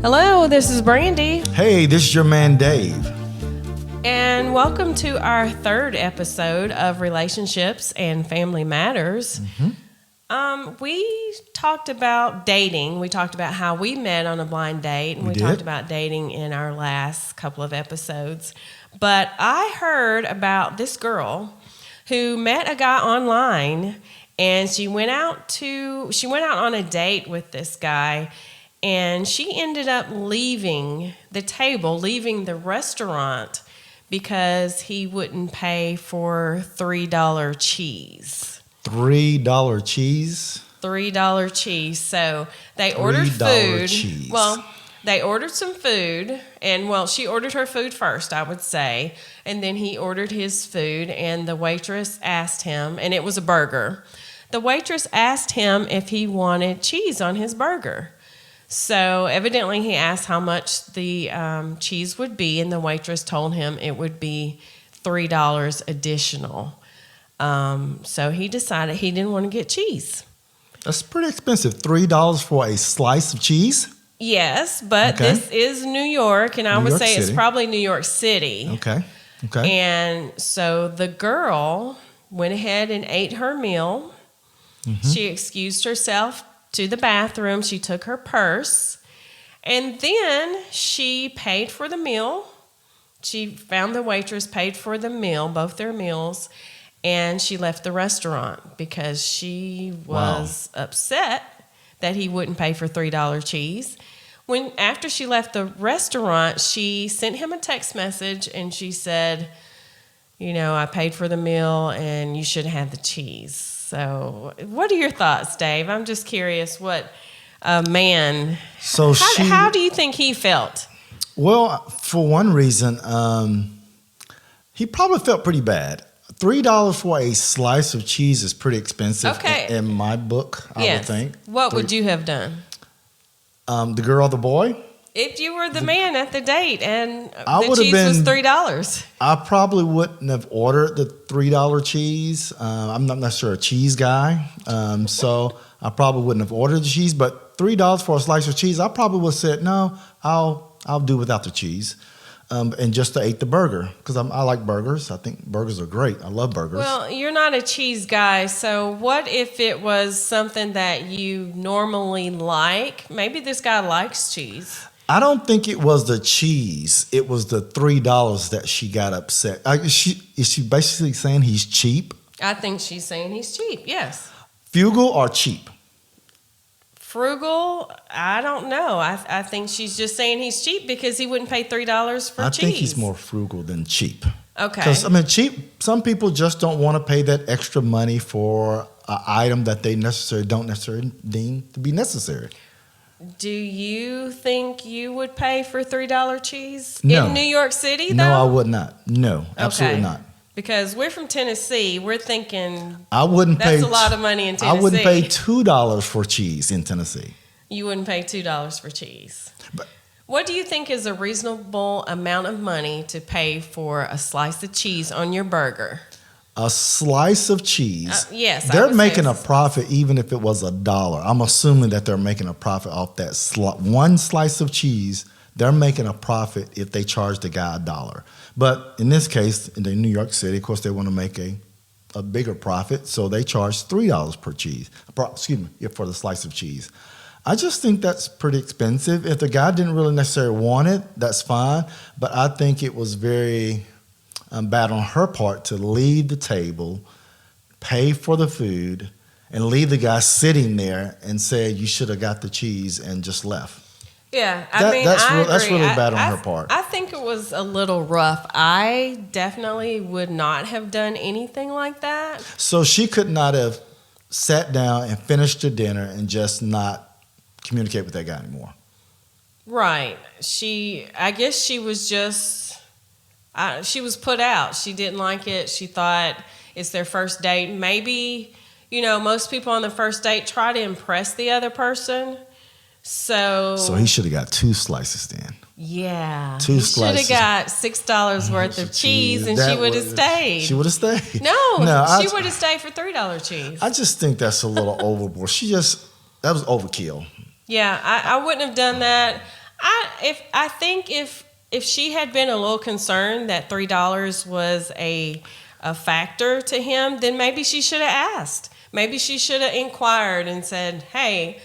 Hello, this is Brandy. Hey, this is your man Dave. And welcome to our third episode of Relationships and Family Matters. We talked about dating. We talked about how we met on a blind date. And we talked about dating in our last couple of episodes. But I heard about this girl who met a guy online, and she went out on a date with this guy. And she ended up leaving the restaurant, because he wouldn't pay for $3 cheese. $3 cheese? $3 cheese. So they ordered food. Cheese. Well, they ordered some food. And, she ordered her food first, I would say. And then he ordered his food. And the waitress asked him, and it was a burger. The waitress asked him if he wanted cheese on his burger. So evidently he asked how much the cheese would be, and the waitress told him it would be $3 additional. So he decided he didn't want to get cheese. That's pretty expensive. $3 for a slice of cheese? Yes, but This is New York, and I would say it's probably New York City. Okay. And so the girl went ahead and ate her meal. Mm-hmm. She excused herself to the bathroom. She took her purse, and then she paid for the meal. She found the waitress, paid for the meal, both their meals, and she left the restaurant because she was upset that he wouldn't pay for $3 cheese. After she left the restaurant, she sent him a text message, and she said, I paid for the meal and you should have the cheese. So what are your thoughts, Dave? I'm just curious what a man, how do you think he felt? Well, for one reason, he probably felt pretty bad. $3 for a slice of cheese is pretty expensive in my book, I would think. What would you have done? The girl or the boy? If you were the man at the date and the cheese was $3. I probably wouldn't have ordered the $3 cheese. I'm not necessarily a cheese guy, so I probably wouldn't have ordered the cheese. But $3 for a slice of cheese, I probably would have said, no, I'll do without the cheese, and just to eat the burger, because I like burgers. I think burgers are great. I love burgers. Well, you're not a cheese guy, so what if it was something that you normally like? Maybe this guy likes cheese. I don't think it was the cheese. It was the $3 that she got upset. Is she basically saying he's cheap? I think she's saying he's cheap, yes. Frugal or cheap? Frugal, I don't know. I think she's just saying he's cheap because he wouldn't pay $3 for cheese. I think he's more frugal than cheap. Okay. Because, cheap, some people just don't want to pay that extra money for an item that they don't necessarily deem to be necessary. Do you think you would pay for $3 cheese in New York City, though? No, I would not. No, absolutely not. Because we're from Tennessee. We're thinking that's a lot of money in Tennessee. I wouldn't pay $2 for cheese in Tennessee. You wouldn't pay $2 for cheese. What do you think is a reasonable amount of money to pay for a slice of cheese on your burger? A slice of cheese. Yes. They're making a profit even if it was $1. I'm assuming that they're making a profit off that one slice of cheese. They're making a profit if they charge the guy $1. But in this case, in New York City, of course, they want to make a bigger profit, so they charge $3 per cheese. For the slice of cheese. I just think that's pretty expensive. If the guy didn't really necessarily want it, that's fine. But I think it was very bad on her part to leave the table, pay for the food, and leave the guy sitting there and say you should have got the cheese and just left. Yeah, that's really bad on her part. I think it was a little rough. I definitely would not have done anything like that. So she could not have sat down and finished the dinner and just not communicate with that guy anymore. Right. I guess she was just, she was put out. She didn't like it. She thought it's their first date. Maybe, most people on the first date try to impress the other person. So he should have got 2 slices then. Yeah. Two slices. Should have got $6 worth of cheese, and she would have stayed. She would have stayed. No, she would have stayed for $3 cheese. I just think that's a little overboard. That was overkill. Yeah, I wouldn't have done that. I think if she had been a little concerned that $3 was a factor to him, then maybe she should have asked. Maybe she should have inquired and said, "Hey,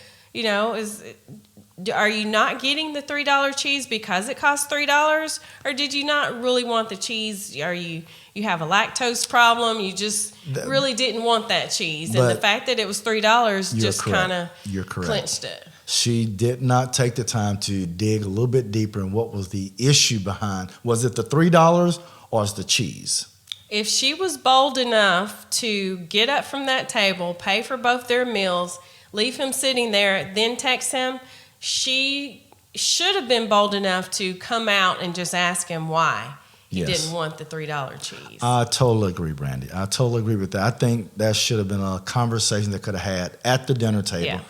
are you not getting the $3 cheese because it costs $3, or did you not really want the cheese? Are you have a lactose problem? You just really didn't want that cheese, and the fact that it was $3 just kind of clinched it." She did not take the time to dig a little bit deeper in what was the issue behind. Was it the $3 or was the cheese? If she was bold enough to get up from that table, pay for both their meals, leave him sitting there, then text him, she should have been bold enough to come out and just ask him why he didn't want the $3 cheese. I totally agree, Brandy. I totally agree with that. I think that should have been a conversation that could have had at the dinner table. Yeah.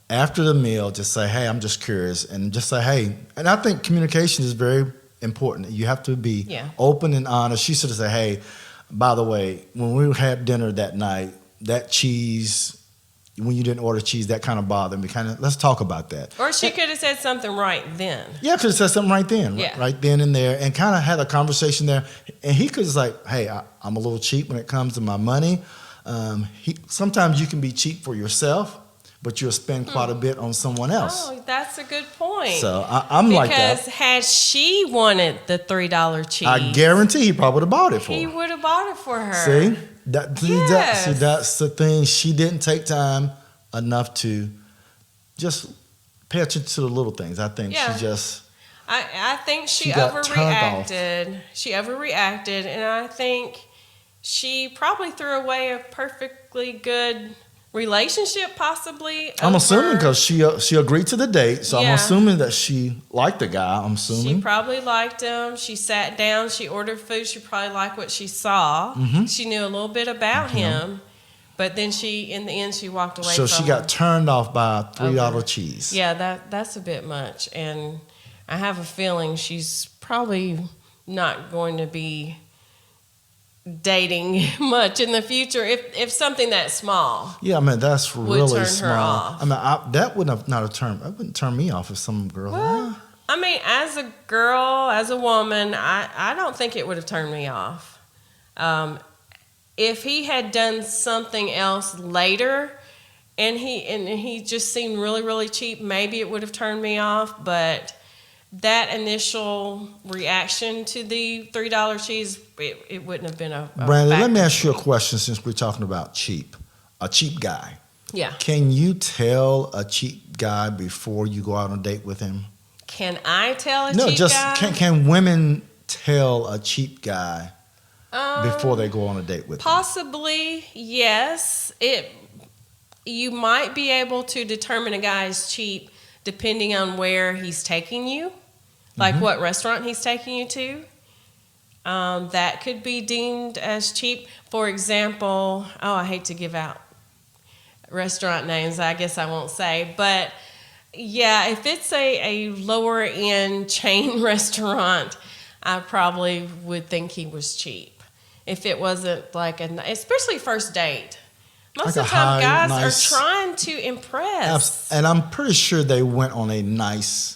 After the meal, just say, "Hey, I'm just curious," and just say, "Hey," and I think communication is very important. You have to be open and honest. She should have said, "Hey, by the way, when we had dinner that night, that cheese, when you didn't order cheese, that kind of bothered me. Let's talk about that." Or she could have said something right then. Yeah, could have said something right then, right then and there, and kind of had a conversation there. And he could have like, "Hey, I'm a little cheap when it comes to my money." Sometimes you can be cheap for yourself, but you'll spend quite a bit on someone else. Oh, that's a good point. So I'm like that. Because had she wanted the $3 cheese, I guarantee he probably would have bought it for her. He would have bought it for her. See? That's the thing. She didn't take time enough to just pay attention to the little things. I think she just... I think she got turned overreacted. She overreacted, and I think she probably threw away a perfectly good relationship, possibly. I'm assuming because she agreed to the date, so I'm assuming that she liked the guy. I'm assuming she probably liked him. She sat down, she ordered food. She probably liked what she saw. She knew a little bit about him, but then in the end, she walked away. So she got turned off by a $3 cheese. Yeah, that's a bit much, and I have a feeling she's probably not going to be dating much in the future if something that small. Yeah, I mean that's really turn small. her off. I mean that wouldn't turn me off if some girl. Well, I mean, as a girl, as a woman, I don't think it would have turned me off. If he had done something else later, and he just seemed really, really cheap, maybe it would have turned me off. But that initial reaction to the $3 cheese, it wouldn't have been a Brandon, let me ask you a question since we're talking about cheap. A cheap guy. Yeah. Can you tell a cheap guy before you go out on a date with him? Can I tell a cheap guy? No, just can women tell a cheap guy before they go on a date with him? Possibly, yes. You might be able to determine a guy is cheap depending on where he's taking you. Like what restaurant he's taking you to. That could be deemed as cheap. For example, I hate to give out restaurant names, I guess I won't say. But yeah, if it's a lower end chain restaurant, I probably would think he was cheap. If it wasn't like especially first date. Most of the time, guys are trying to impress. And I'm pretty sure they went on a nice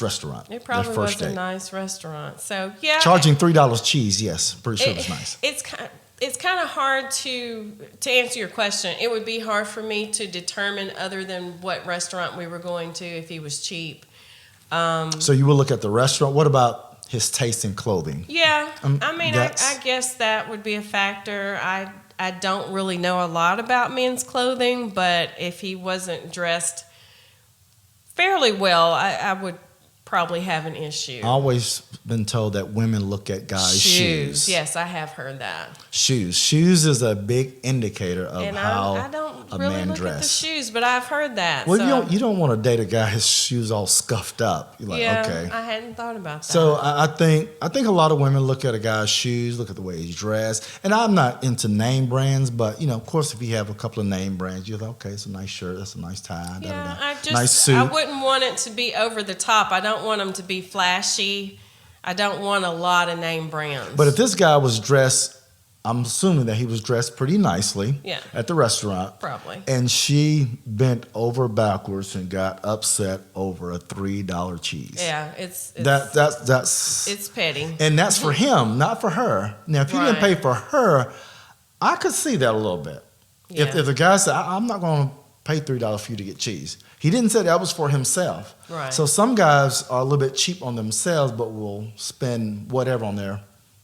restaurant. It probably was a nice restaurant. So, yeah. Charging $3 cheese, yes. Pretty sure it was nice. It's kind of hard to answer your question. It would be hard for me to determine other than what restaurant we were going to if he was cheap. So you will look at the restaurant. What about his taste in clothing? Yeah. I guess that would be a factor. I don't really know a lot about men's clothing, but if he wasn't dressed fairly well, I would probably have an issue. I've always been told that women look at guys' shoes. Yes, I have heard that. Shoes is a big indicator of how I don't a really man look dress. at the shoes, but I've heard that. Well, you don't want to date a guy his shoes all scuffed up. You're like, okay. I hadn't thought about that. So I think a lot of women look at a guy's shoes, look at the way he's dressed. And I'm not into name brands, but of course, if you have a couple of name brands, you're like, okay, it's a nice shirt, that's a nice tie, nice suit. I wouldn't want it to be over the top. I don't want them to be flashy. I don't want a lot of name brands. But if this guy was dressed I'm assuming that he was dressed pretty nicely at the restaurant. Probably. And she bent over backwards and got upset over a $3 cheese. Yeah, it's that's petty. And that's for him, not for her. Now, if he didn't pay for her, I could see that a little bit. Yeah. If the guy said, I'm not going to pay $3 for you to get cheese. He didn't say that was for himself. Right. So some guys are a little bit cheap on themselves, but will spend whatever on their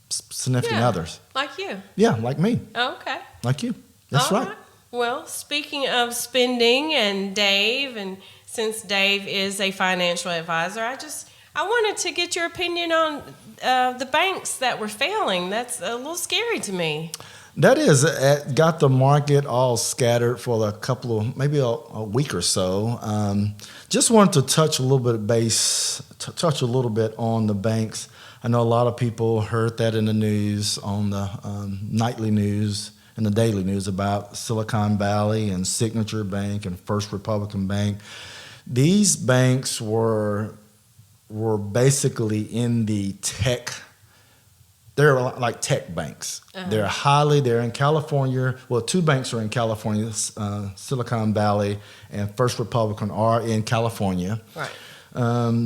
significant others. Like you. Yeah, like me. Okay. Like you. That's right. Well, speaking of spending and Dave, and since Dave is a financial advisor, I wanted to get your opinion on the banks that were failing. That's a little scary to me. That is, it got the market all scattered for a couple of, maybe a week or so. Just wanted to touch a little bit on the banks. I know a lot of people heard that in the news, on the nightly news and the daily news about Silicon Valley and Signature Bank and First Republican Bank. These banks were basically in the tech. They're like tech banks. They're in California. Well, two banks are in California, Silicon Valley and First Republican are in California. Right.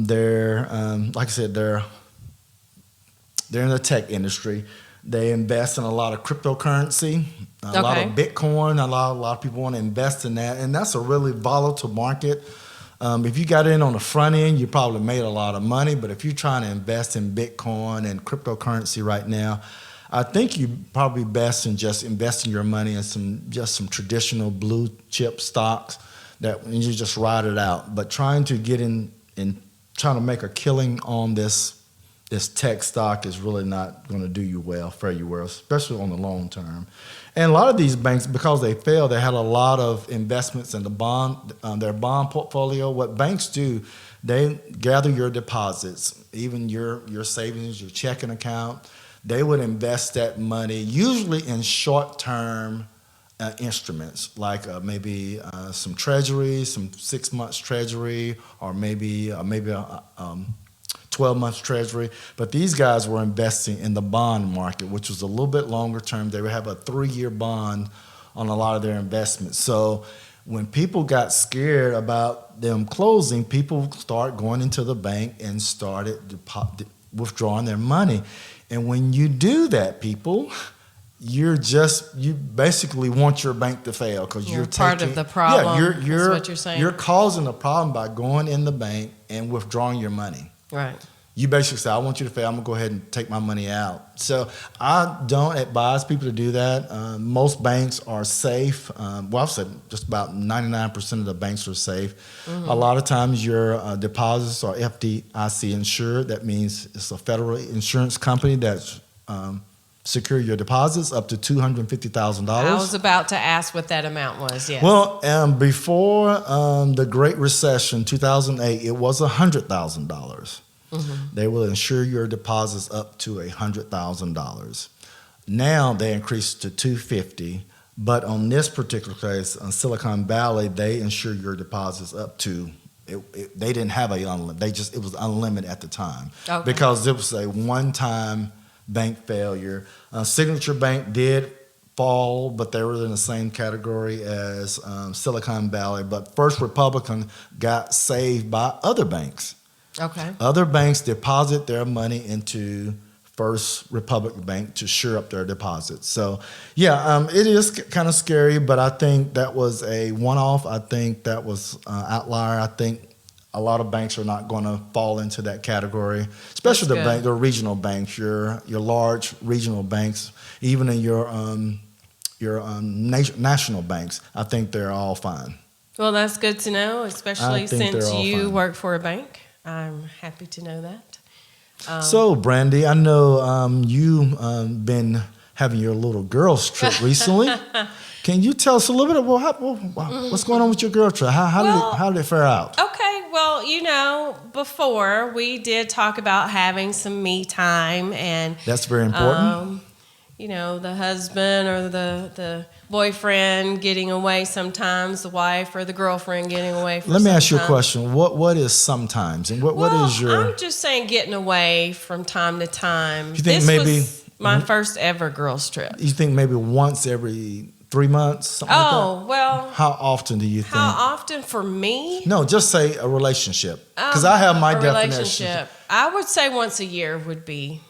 They're like I said, they're in the tech industry. They invest in a lot of cryptocurrency, a lot of Bitcoin. A lot of people want to invest in that, and that's a really volatile market. If you got in on the front end, you probably made a lot of money. But if you're trying to invest in Bitcoin and cryptocurrency right now, I think you probably best in just investing your money in some traditional blue chip stocks that you just ride it out. But trying to get in and trying to make a killing on this tech stock is really not going to fare you well, especially on the long term. And a lot of these banks, because they failed, they had a lot of investments in their bond portfolio. What banks do, they gather your deposits, even your savings, your checking account. They would invest that money usually in short-term instruments, like maybe some treasury, some 6 months treasury, or maybe a 12 months treasury. But these guys were investing in the bond market, which was a little bit longer term. They would have a 3-year bond on a lot of their investments. So when people got scared about them closing, people started going into the bank and started withdrawing their money. And when you do that, people, you basically want your bank to fail, because you're part of the problem. Yeah, is what you're saying. You're causing a problem by going in the bank and withdrawing your money. Right. You basically say, I want you to fail. I'm going to go ahead and take my money out. So I don't advise people to do that. Most banks are safe. I've said just about 99% of the banks are safe. Mm-hmm. A lot of times your deposits are FDIC insured. That means it's a federal insurance company that's secure your deposits up to $250,000. I was about to ask what that amount was, yes. Well, before the Great Recession, 2008, it was $100,000. Mm-hmm. They will insure your deposits up to $100,000. Now they increased to $250,000, but on this particular case, on Silicon Valley, they insure your deposits up to. They didn't have it was unlimited at the time, because it was a one-time bank failure. Signature Bank did fall, but they were in the same category as Silicon Valley. But First Republican got saved by other banks. Okay. Other banks deposit their money into First Republic Bank to shore up their deposits. So, it is kind of scary, but I think that was a one-off. I think that was an outlier. I think a lot of banks are not going to fall into that category, especially the regional banks, your large regional banks, even in your national banks. I think they're all fine. Well, that's good to know, especially since you fine. work for a bank. I'm happy to know that. So, Brandy, I know you've been having your little girls' trip recently. Can you tell us a little bit about what's going on with your girl trip? How did it fare out? Okay, well, before we did talk about having some me time, and that's very important. The husband or the boyfriend getting away sometimes, the wife or the girlfriend getting away. Let me ask you a question. What is sometimes, and what is your? I'm just saying getting away from time to time. You think maybe My first ever girls trip. You think maybe once every 3 months, something like that? Oh, well. How often do you think? How often for me? No, just say a relationship. Because I have my a definition. relationship. I would say once a year would be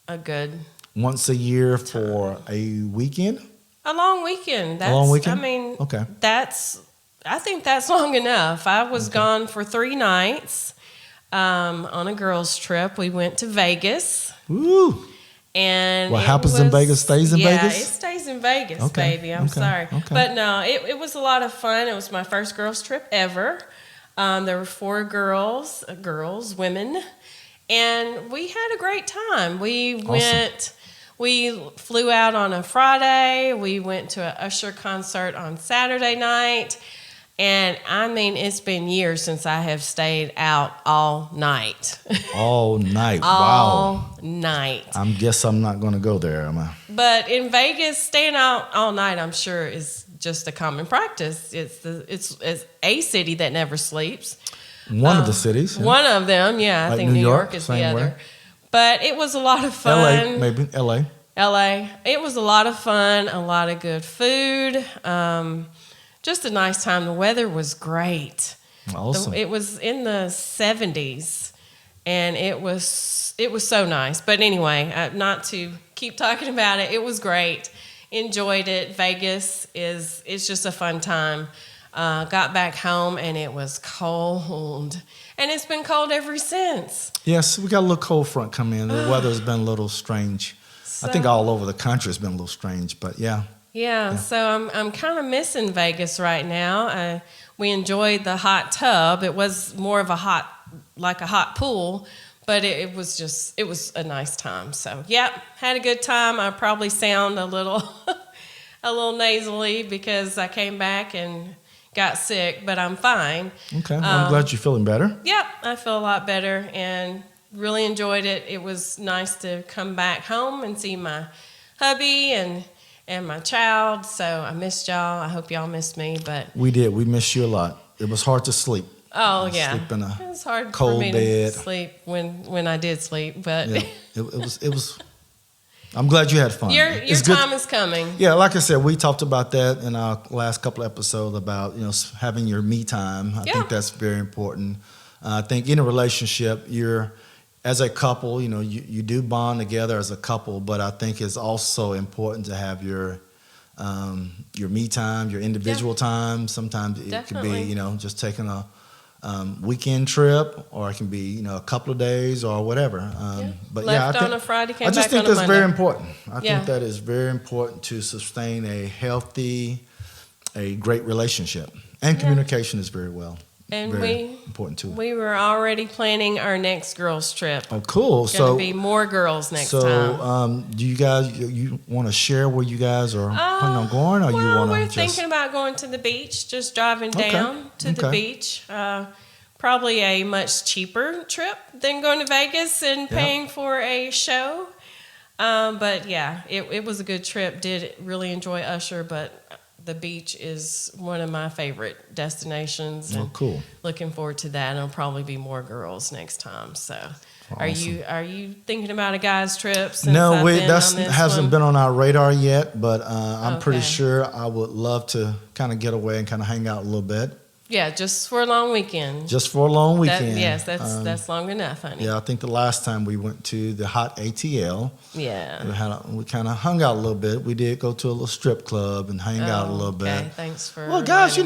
a good. Once a year for a weekend? A long weekend. A long weekend? I mean, okay. I think that's long enough. I was gone for 3 nights on a girls' trip. We went to Vegas. Woo! And what happens in Vegas stays in Vegas? Yeah, it stays in Vegas, baby. I'm sorry. Okay. But no, it was a lot of fun. It was my first girls' trip ever. There were 4 women, and we had a great time. We flew out on a Friday. We went to an Usher concert on Saturday night. And I mean, it's been years since I have stayed out all night. All night. Wow. All night. I guess I'm not going to go there, am I? But in Vegas, staying out all night, I'm sure, is just a common practice. It's a city that never sleeps. One of the cities. Yeah. One of them, yeah. I think New York is the other. Way. But it was a lot of fun. LA, maybe. LA. It was a lot of fun, a lot of good food. Just a nice time. The weather was great. Awesome. It was in the 70s, and it was so nice. But anyway, not to keep talking about it, it was great. Enjoyed it. Vegas it's just a fun time. Got back home, and it was cold. And it's been cold ever since. Yes, we got a little cold front coming in. The weather's been a little strange. I think all over the country it's been a little strange, but yeah. Yeah, so I'm kind of missing Vegas right now. We enjoyed the hot tub. It was more of a hot pool, but it was a nice time. So yeah, had a good time. I probably sound a little nasally because I came back and got sick, but I'm fine. Okay, well, I'm glad you're feeling better. Yep, I feel a lot better and really enjoyed it. It was nice to come back home and see my hubby and my child, so I missed y'all. I hope y'all missed me, but we did. We missed you a lot. It was hard to sleep. Oh yeah, sleep in a it was hard cold for me bed. to sleep when I did sleep, but yeah, it was. I'm glad you had fun. Your time is coming. Yeah, like I said, we talked about that in our last couple of episodes about having your me time. I think that's very important. I think in a relationship, you're as a couple, you do bond together as a couple, but I think it's also important to have your me time, your individual time. Sometimes it could be, just taking a weekend trip, or it can be, a couple of days or whatever. But left on a Friday, came back on a Monday. I just think that's very important. I think that is very important to sustain a healthy, a great relationship, and communication is very important too. We were already planning our next girls' trip. Oh, cool! It's going to be more girls next time. So, do you guys you want to share where you guys are planning on going, or you want to? We're thinking about going to the beach, just driving down to the beach. Probably a much cheaper trip than going to Vegas and paying for a show. But yeah, it was a good trip. Did really enjoy Usher, but the beach is one of my favorite destinations. And cool. Looking forward to that. And it'll probably be more girls next time. So, awesome. Are you thinking about a guys' trip? No, that hasn't been on our radar yet. But I'm pretty sure I would love to kind of get away and kind of hang out a little bit. Yeah, just for a long weekend. Just for a long weekend. Yes, that's long enough, honey. Yeah, I think the last time we went to the hot ATL. Yeah. We kind of hung out a little bit. We did go to a little strip club and hang out a little bit. Okay, thanks for. Well, guys,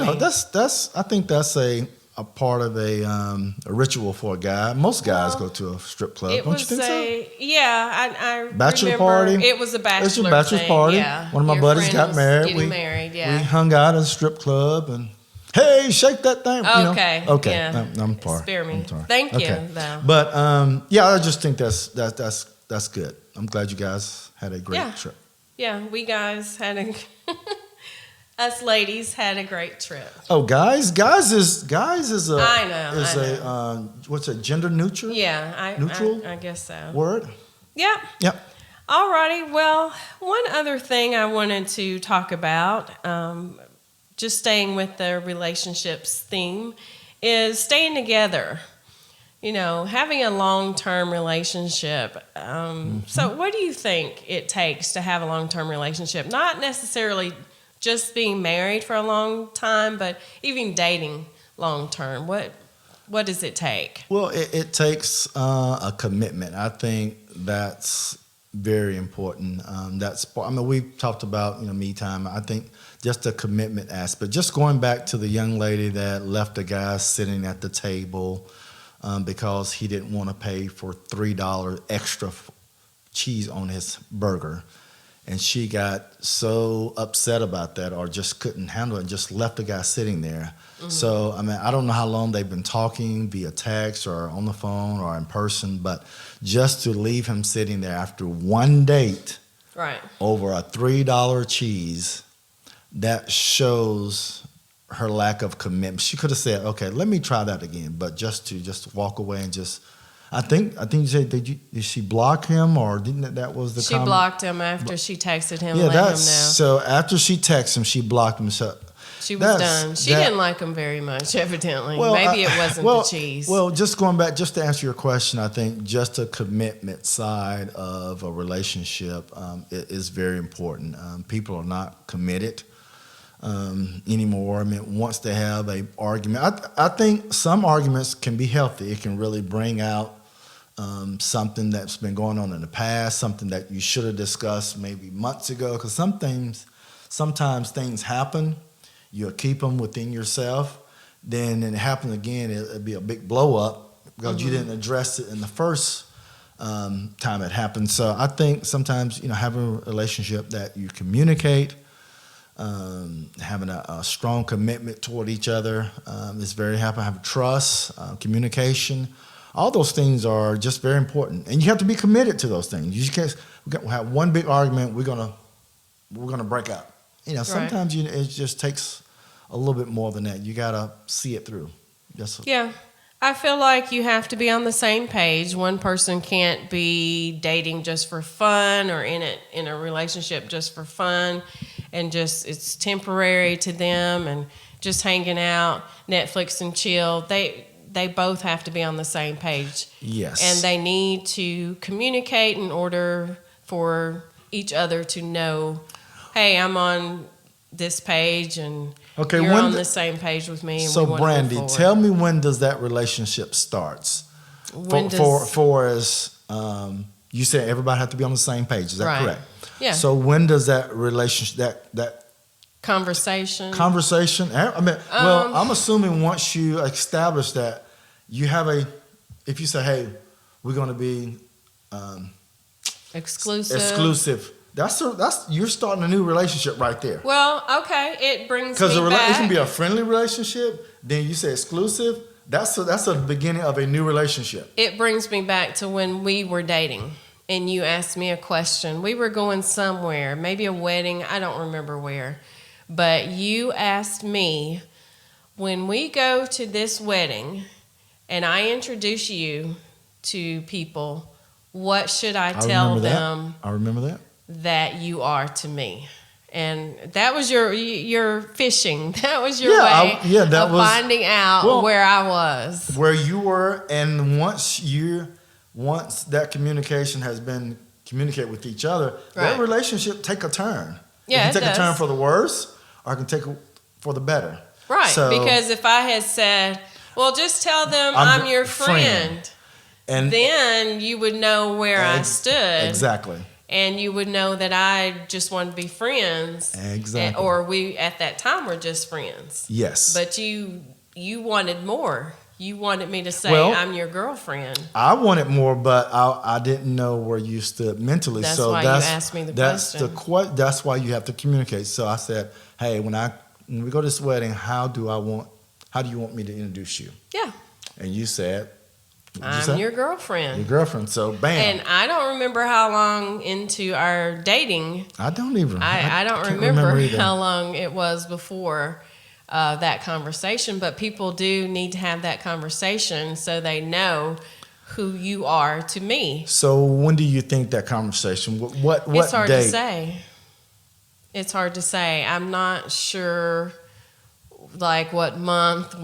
that's I think that's a part of a ritual for a guy. Most guys go to a strip club. Don't you think so? Yeah, I bachelor remember party. It was a bachelor. It's your bachelor's party. Yeah. One of my buddies got married. We hung out at a strip club and. Hey, shake that thing. Okay. Okay. Yeah. I'm sorry. Spare me. I'm sorry. Thank you, though. But I just think that's good. I'm glad you guys had a great trip. Yeah, we guys had us ladies had a great trip. Oh, guys is a I know. a what's it, gender neutral? Yeah, neutral. I guess so. Word. Yep. Yep. Alrighty. Well, one other thing I wanted to talk about. Just staying with the relationships theme, is staying together. having a long-term relationship. So what do you think it takes to have a long-term relationship? Not necessarily just being married for a long time, but even dating long-term. What does it take? Well, it takes a commitment. I think that's very important. We've talked about me time. I think just a commitment aspect. Just going back to the young lady that left the guy sitting at the table because he didn't want to pay for $3 extra cheese on his burger. And she got so upset about that or just couldn't handle it and just left the guy sitting there. Mm-hmm. So, I don't know how long they've been talking via text or on the phone or in person, but just to leave him sitting there after one date over a $3 cheese, that shows her lack of commitment. She could have said, okay, let me try that again, but just to walk away and just... I think you said, did she block him or didn't that was the She blocked him after she texted him and let him know. So after she texted him, she blocked him. So she was done. She didn't like him very much, evidently. Well, maybe it wasn't the cheese. Well, just going back, just to answer your question, I think just a commitment side of a relationship is very important. People are not committed anymore. Once they have an argument, I think some arguments can be healthy. It can really bring out something that's been going on in the past, something that you should have discussed maybe months ago. Because sometimes things happen, you'll keep them within yourself. Then it happens again, it'll be a big blow up because you didn't address it in the first time it happened. So I think sometimes having a relationship that you communicate, having a strong commitment toward each other is very important. Have trust, communication. All those things are just very important, and you have to be committed to those things. You can't have one big argument. We're gonna break up. Sometimes it just takes a little bit more than that. You gotta see it through. Yeah, I feel like you have to be on the same page. One person can't be dating just for fun or in a relationship just for fun, and just it's temporary to them and just hanging out, Netflix and chill. They both have to be on the same page. Yes. And they need to communicate in order for each other to know, hey, I'm on this page and you're on the same page with me. And so, Brandy, tell me, when does that relationship starts? You said everybody have to be on the same page. Is that correct? Yeah. So when does that relationship, that Conversation. I'm assuming once you establish that you have if you say, hey, we're going to be exclusive. That's you're starting a new relationship right there. Well, okay, it brings me back. Because it can be a friendly relationship. Then you say exclusive. That's the beginning of a new relationship. It brings me back to when we were dating. And you asked me a question. We were going somewhere, maybe a wedding. I don't remember where. But you asked me, when we go to this wedding and I introduce you to people, what should I tell them? I remember that. That you are to me. And that was your fishing. That was your way of finding out where I was. Where you were, and once that communication has been communicated with each other, that relationship take a turn. Yeah, it can take a turn for the worse, or it can take for the better. Right, because if I had said, well, just tell them I'm your friend, and then you would know where I stood. Exactly. And you would know that I just wanted to be friends. Exactly. Or we, at that time, were just friends. Yes. But you wanted more. You wanted me to say, I'm your girlfriend. I wanted more, but I didn't know where you stood mentally. That's why you asked me the question. That's why you have to communicate. So I said, hey, when we go to this wedding, how do you want me to introduce you? Yeah. And you said, I'm your girlfriend. Your girlfriend. So bam. And I don't remember how long into our dating. I don't even. I don't remember how long it was before that conversation. But people do need to have that conversation so they know who you are to me. So when do you think that conversation? What It's hard date? to say. It's hard to say. I'm not sure like what month,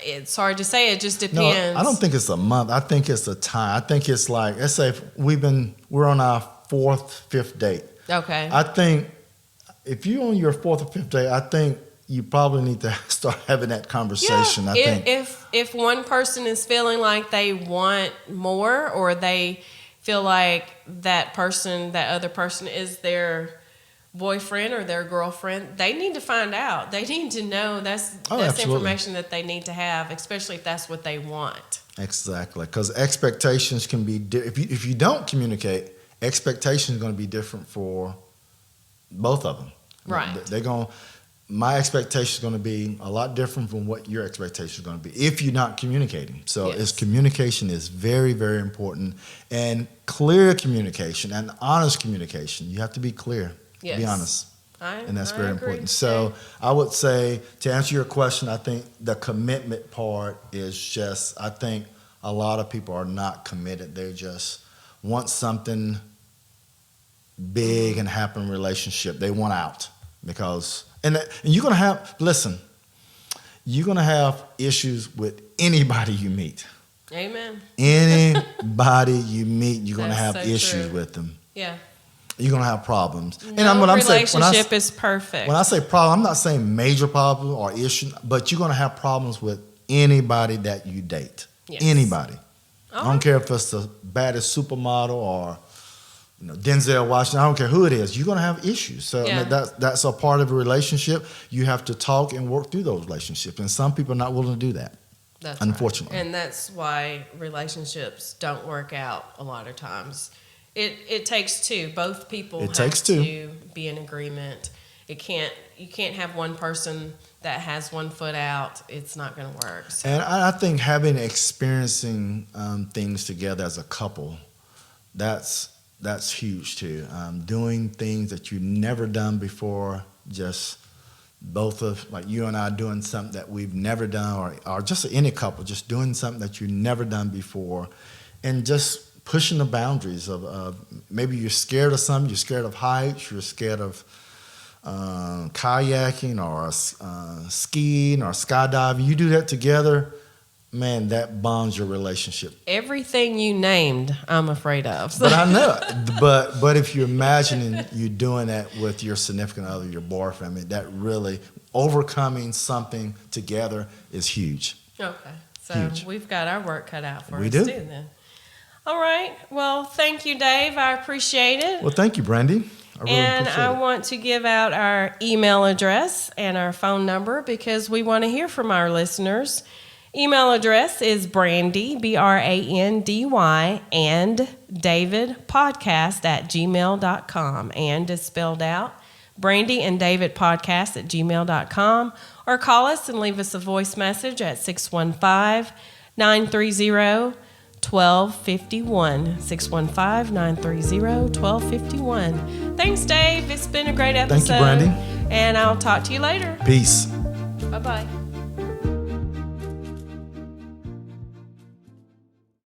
it's hard to say. It just depends. No, I don't think it's a month. I think it's a time. I think it's like, let's say we're on our 4th, 5th date. Okay. I think if you're on your 4th or 5th date, I think you probably need to start having that conversation. Yeah, I think if one person is feeling like they want more, or they feel like that other person is their boyfriend or their girlfriend, they need to find out. They need to know that's information that they need to have, especially if that's what they want. Exactly, because expectations can be if you don't communicate, expectations are going to be different for both of them. Right. My expectation is going to be a lot different from what your expectation is going to be if you're not communicating. So communication is very, very important, and clear communication and honest communication. You have to be clear. Yes. Be honest. And that's very agree. important. So I would say, to answer your question, I think the commitment part is just, I think a lot of people are not committed. They just want something big and happen in a relationship. They want out because, and you're going to have, listen, you're going to have issues with anybody you meet. Amen. Anybody you meet, you're going to have issues with them. Yeah. You're going to have problems. No relationship is perfect. When I say problem, I'm not saying major problem or issue, but you're going to have problems with anybody that you date. Yes. Anybody. I don't care if it's the baddest supermodel or Denzel Washington. I don't care who it is. You're going to have issues. So that's a part of a relationship. You have to talk and work through those relationships. And some people are not willing to do that. That's unfortunately. Right. And that's why relationships don't work out a lot of times. It takes two. Both people have to be in agreement. You can't have one person that has one foot out. It's not going to work. So. And I think experiencing things together as a couple, that's huge too. Doing things that you've never done before, just both of, like you and I, doing something that we've never done, or just any couple, just doing something that you've never done before, and just pushing the boundaries of maybe you're scared of something, you're scared of heights, you're scared of kayaking or skiing or skydiving. You do that together, man, that bonds your relationship. Everything you named, I'm afraid of. But I know, but if you're imagining you doing that with your significant other, your boyfriend, I mean, that really overcoming something together is huge. Okay, so we've got our work cut out for us too then. All right. Well, thank you, Dave. I appreciate it. Well, thank you, Brandy. I want to give out our email address and our phone number because we want to hear from our listeners. Email address is Brandy, BRANDY, and David podcast @gmail.com. And is spelled out. Brandy and David podcast @gmail.com. Or call us and leave us a voice message at 615-930-1251. 615-930-1251. Thanks, Dave. It's been a great episode. Thank you, Brandy. And I'll talk to you later. Peace. Bye-bye.